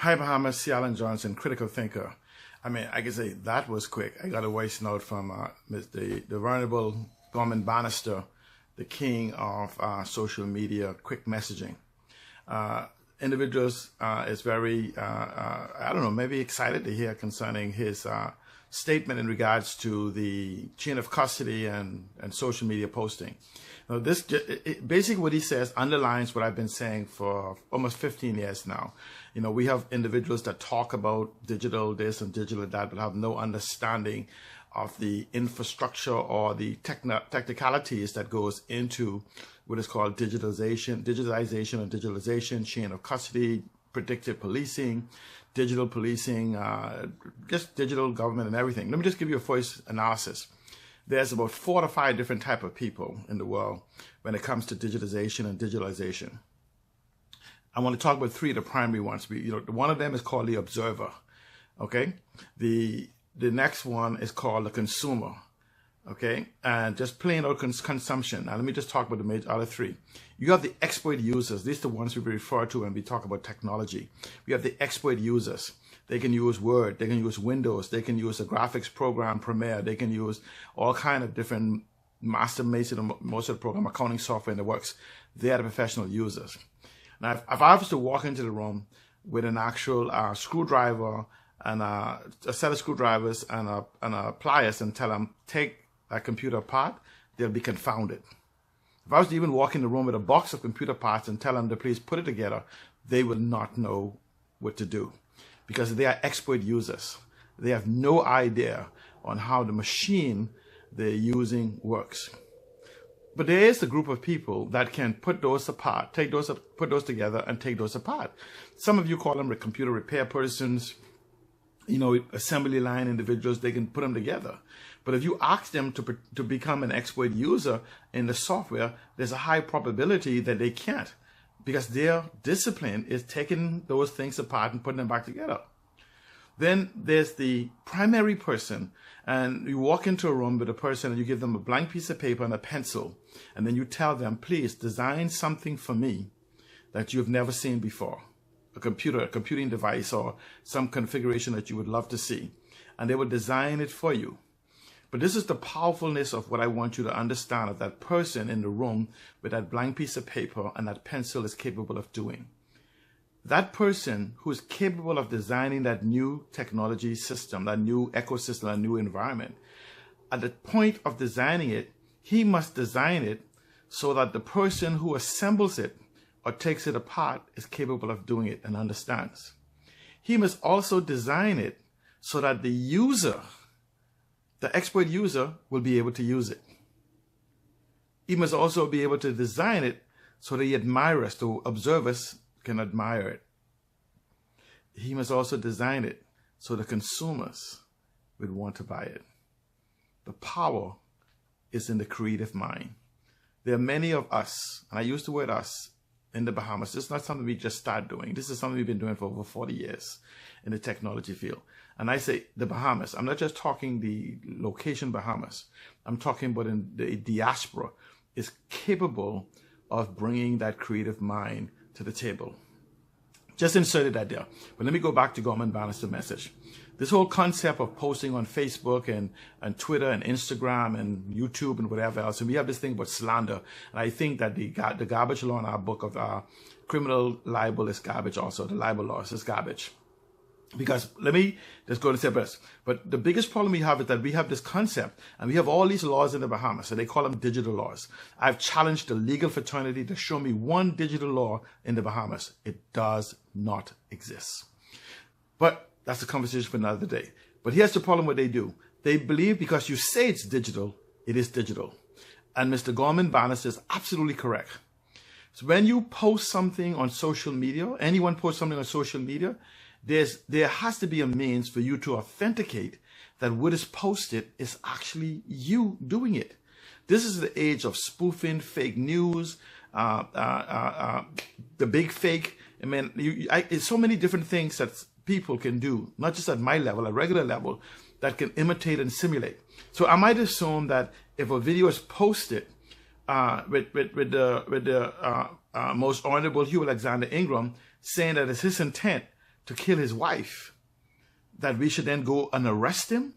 Hi, Bahamas, Alan Johnson, critical thinker. I mean, I can say that was quick. I got a voice note from the Venerable Gorman Bannister, the king of social media, quick messaging. Individuals is very, I don't know, maybe excited to hear concerning his statement in regards to the chain of custody and social media posting. Now, basically what he says underlines what I've been saying for almost 15 years now. You know, we have individuals that talk about digital this and digital that, but have no understanding of the infrastructure or the technicalities that goes into what is called digitalization, and digitalization, chain of custody, predictive policing, digital policing, just digital government and everything. Let me just give you a voice analysis. There's about 4 to 5 different type of people in the world when it comes to digitization and digitalization. I want to talk about 3 of the primary ones. One of them is called the observer. Okay, the next one is called the consumer. Okay, and just plain old consumption. Now let me just talk about the other 3. You have the exploit users. These are the ones we refer to when we talk about technology. We have the exploit users. They can use Word, they can use Windows, they can use a graphics program, Premiere, they can use all kind of different most of the program accounting software in the works. They are the professional users. Now, if I was to walk into the room with an actual screwdriver and a set of screwdrivers and a pliers and tell them, take that computer apart, they'll be confounded. If I was to even walk in the room with a box of computer parts and tell them to please put it together, they will not know what to do because they are expert users. They have no idea on how the machine they're using works. But there is a group of people that can put those apart, put those together and take those apart. Some of you call them computer repair persons, you know, assembly line individuals. They can put them together. But if you ask them to become an expert user in the software, there's a high probability that they can't because their discipline is taking those things apart and putting them back together. Then there's the primary person, and you walk into a room with a person and you give them a blank piece of paper and a pencil, and then you tell them, please design something for me that you've never seen before, a computing device or some configuration that you would love to see, and they will design it for you. But this is the powerfulness of what I want you to understand of that person in the room with that blank piece of paper and that pencil is capable of doing. That person who is capable of designing that new technology system, that new ecosystem, that new environment, at the point of designing it, he must design it so that the person who assembles it or takes it apart is capable of doing it and understands. He must also design it so that the user, the expert user, will be able to use it. He must also be able to design it so the admirers, the observers, can admire it. He must also design it so the consumers would want to buy it. The power is in the creative mind. There are many of us, and I use the word us, in the Bahamas. This is not something we just started doing. This is something we've been doing for over 40 years in the technology field. And I say the Bahamas. I'm not just talking the location Bahamas. I'm talking about in the diaspora is capable of bringing that creative mind to the table. Just inserted that there. But let me go back to Gorman Bannister's message. This whole concept of posting on Facebook and Twitter and Instagram and YouTube and whatever else, and we have this thing about slander. And I think that the garbage law in our book of criminal libel is garbage also. The libel laws is garbage. Because let me just go to step first. But the biggest problem we have is that we have this concept and we have all these laws in the Bahamas, and they call them digital laws. I've challenged the legal fraternity to show me one digital law in the Bahamas. It does not exist. But that's a conversation for another day. But here's the problem what they do. They believe because you say it's digital, it is digital. And Mr. Gorman Bannister is absolutely correct. So when you post something on social media, anyone posts something on social media, there has to be a means for you to authenticate that what is posted is actually you doing it. This is the age of spoofing, fake news, the big fake. I mean, it's so many different things that people can do, not just at my level, at regular level, that can imitate and simulate. So I might assume that if a video is posted with the most honorable Hugh Alexander Ingram saying that it's his intent to kill his wife, that we should then go and arrest him?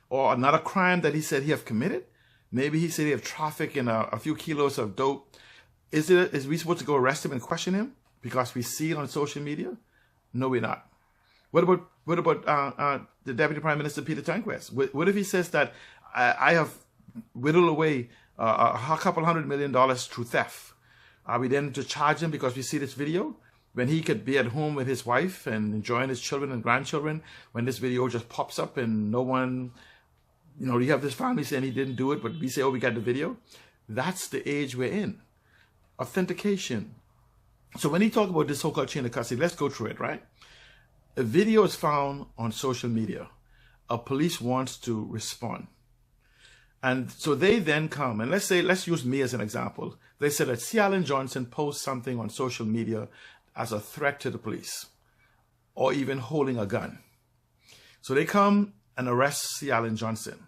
Or another crime that he said he have committed? Maybe he said he have trafficked in a few kilos of dope. Is we supposed to go arrest him and question him because we see it on social media? No, we're not. What about the Deputy Prime Minister Peter Tanquest? What if he says that I have whittled away a couple $100 million through theft? Are we then to charge him because we see this video when he could be at home with his wife and enjoying his children and grandchildren, when this video just pops up and no one, you have this family saying he didn't do it, but we say, oh, we got the video? That's the age we're in. Authentication. So when he talk about this so-called chain of custody, let's go through it, right? A video is found on social media. A police wants to respond. And so they then come, and let's use me as an example. They said that C. Allen Johnson posts something on social media as a threat to the police, or even holding a gun. So they come and arrest C. Allen Johnson.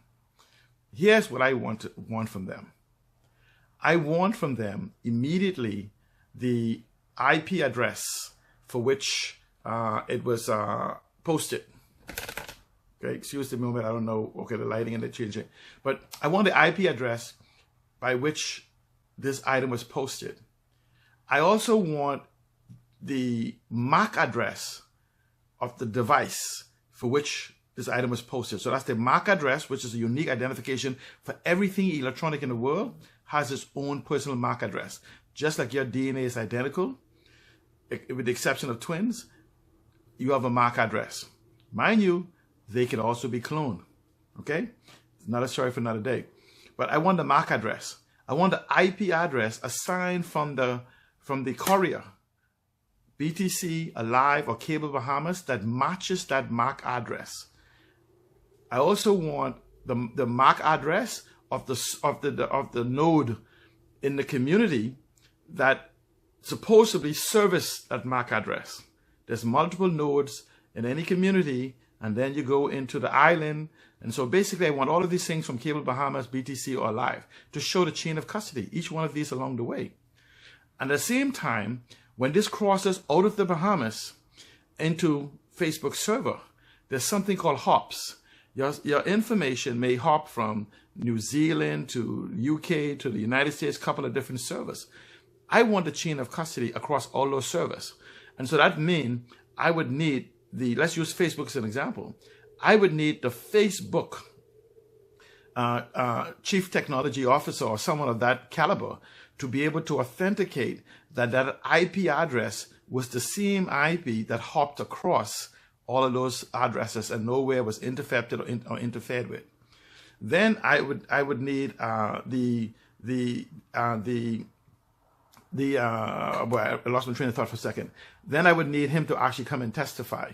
Here's what I want from them. I want from them immediately the IP address for which it was posted. Okay, excuse the moment, I don't know. Okay, the lighting and the changing. But I want the IP address by which this item was posted. I also want the MAC address of the device for which this item was posted. So that's the MAC address, which is a unique identification for everything electronic in the world, has its own personal MAC address. Just like your DNA is identical, with the exception of twins, you have a MAC address. Mind you, they can also be cloned. Okay? It's not a story for another day. But I want the MAC address. I want the IP address assigned from the courier, BTC, Alive, or Cable Bahamas, that matches that MAC address. I also want the MAC address of the node in the community that supposedly service that MAC address. There's multiple nodes in any community, and then you go into the island. And so basically I want all of these things from Cable Bahamas, BTC, or Alive to show the chain of custody, each one of these along the way. And at the same time, when this crosses out of the Bahamas into Facebook server, there's something called hops. Your information may hop from New Zealand to UK to the United States, a couple of different servers. I want the chain of custody across all those servers. And so that means I would need let's use Facebook as an example. I would need the Facebook chief technology officer or someone of that caliber to be able to authenticate that that IP address was the same IP that hopped across all of those addresses and nowhere was intercepted or interfered with. Then I would need well, I lost my train of thought for a second. Then I would need him to actually come and testify.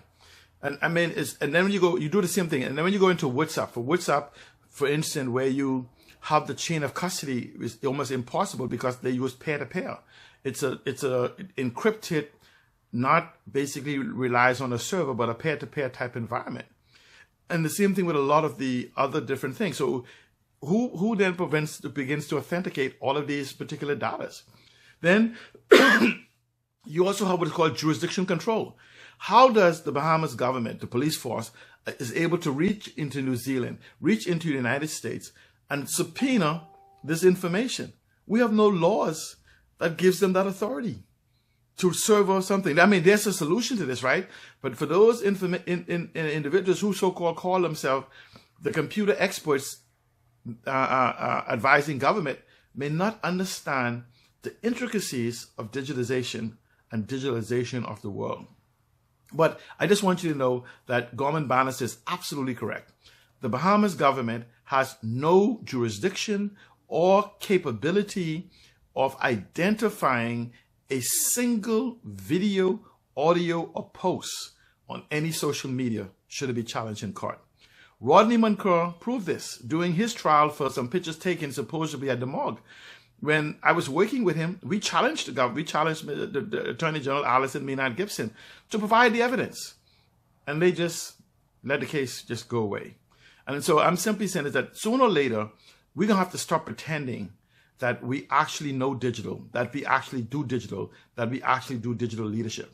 And I mean, and then when you do the same thing. And then when you go into WhatsApp, for instance, where you have the chain of custody, is almost impossible because they use peer-to-peer. It's a encrypted, not basically relies on a server, but a peer-to-peer type environment. And the same thing with a lot of the other different things. So who then begins to authenticate all of these particular data? Then you also have what is called jurisdiction control. How does the Bahamas government, the police force, is able to reach into New Zealand, reach into the United States, and subpoena this information? We have no laws that gives them that authority to serve or something. I mean, there's a solution to this, right? But for those individuals who so-called call themselves the computer experts advising government may not understand the intricacies of digitalization and digitalization of the world. But I just want you to know that Gorman Bannis is absolutely correct. The Bahamas government has no jurisdiction or capability of identifying a single video, audio, or post on any social media should it be challenged in court. Rodney Moncur proved this during his trial for some pictures taken supposedly at the morgue. When I was working with him, we challenged the government, we challenged the Attorney General Alison Maynard Gibson to provide the evidence. And they just let the case just go away. And so I'm simply saying is that sooner or later, we're going to have to stop pretending that we actually know digital, that we actually do digital, that we actually do digital leadership.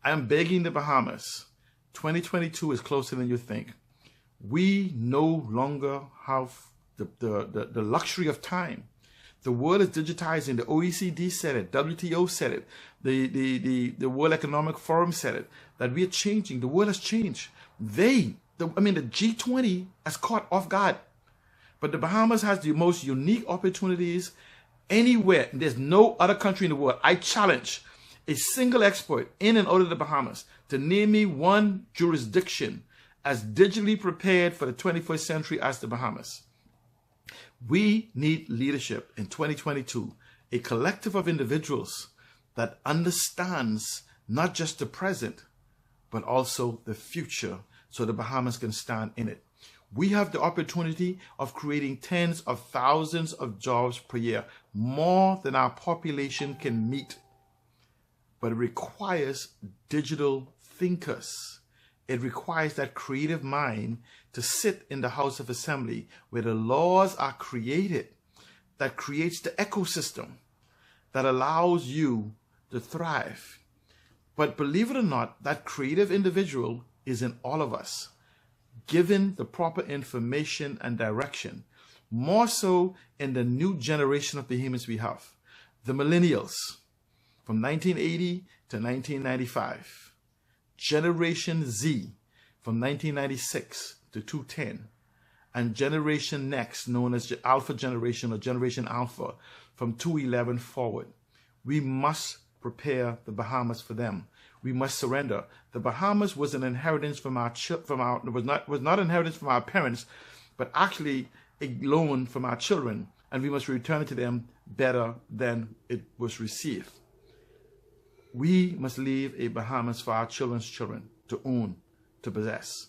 I am begging the Bahamas. 2022 is closer than you think. We no longer have the luxury of time. The world is digitizing. The OECD said it. WTO said it. The World Economic Forum said it. That we are changing. The world has changed. The G20 has caught off guard. But the Bahamas has the most unique opportunities anywhere. There's no other country in the world. I challenge a single expert in and out of the Bahamas to name me one jurisdiction as digitally prepared for the 21st century as the Bahamas. We need leadership in 2022, a collective of individuals that understands not just the present, but also the future, so the Bahamas can stand in it. We have the opportunity of creating tens of thousands of jobs per year, more than our population can meet. But it requires digital thinkers. It requires that creative mind to sit in the House of Assembly where the laws are created, that creates the ecosystem that allows you to thrive. But believe it or not, that creative individual is in all of us, given the proper information and direction, more so in the new generation of Bahamians we have, the millennials from 1980 to 1995, Generation Z from 1996 to 2010, and Generation Next, known as the Alpha Generation or Generation Alpha, from 2011 forward. We must prepare the Bahamas for them. We must surrender. The Bahamas was an inheritance was not inheritance from our parents, but actually a loan from our children, and we must return it to them better than it was received. We must leave a Bahamas for our children's children to own, to possess.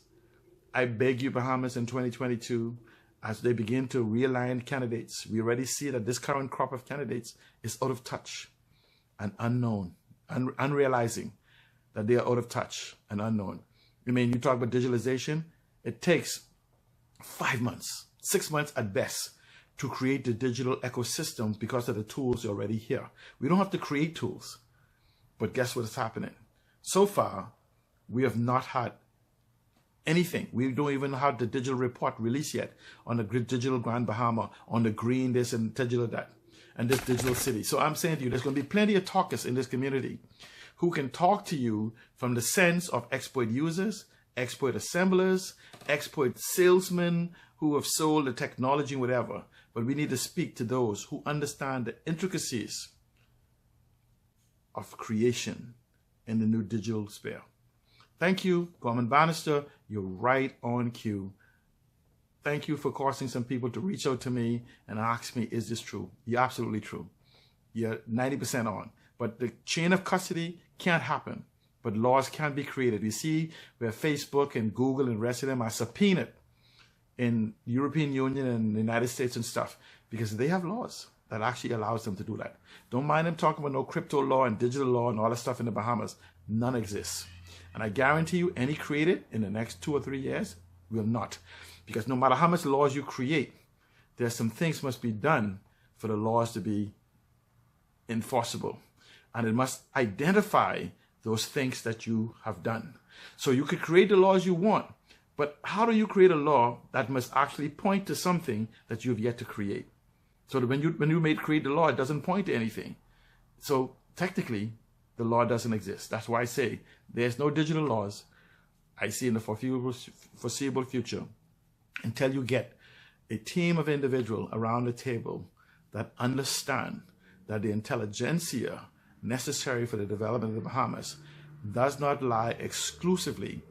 I beg you, Bahamas, in 2022, as they begin to realign candidates, we already see that this current crop of candidates is out of touch and unknown, unrealizing that they are out of touch and unknown. I mean, you talk about digitalization, it takes 5 months, 6 months at best to create the digital ecosystem because of the tools already here. We don't have to create tools. But guess what is happening? So far, we have not had anything. We don't even have the digital report released yet on the digital Grand Bahama, on the green this and digital that, and this digital city. So I'm saying to you, there's going to be plenty of talkers in this community who can talk to you from the sense of expert users, expert assemblers, expert salesmen who have sold the technology, whatever. But we need to speak to those who understand the intricacies of creation in the new digital sphere. Thank you, Gorman Bannister. You're right on cue. Thank you for causing some people to reach out to me and ask me, is this true? You're absolutely true. You're 90% on. But the chain of custody can't happen. But laws can be created. You see where Facebook and Google and the rest of them are subpoenaed in the European Union and the United States and stuff because they have laws that actually allows them to do that. Don't mind them talking about no crypto law and digital law and all that stuff in the Bahamas. None exists. And I guarantee you, any created in the next 2 or 3 years will not. Because no matter how much laws you create, there's some things must be done for the laws to be enforceable. And it must identify those things that you have done. So you could create the laws you want, but how do you create a law that must actually point to something that you've yet to create? So that when you create the law, it doesn't point to anything. So technically, the law doesn't exist. That's why I say there's no digital laws I see in the foreseeable future until you get a team of individuals around the table that understand that the intelligentsia necessary for the development of the Bahamas does not lie exclusively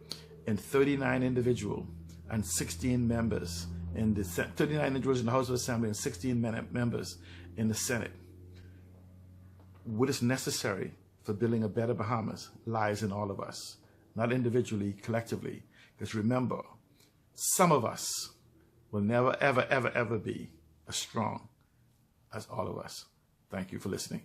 in 39 individuals and 16 members in the 39 individuals in the House of Assembly and 16 members in the Senate. What is necessary for building a better Bahamas lies in all of us, not individually, collectively. Because remember, some of us will never, ever, ever, ever be as strong as all of us. Thank you for listening.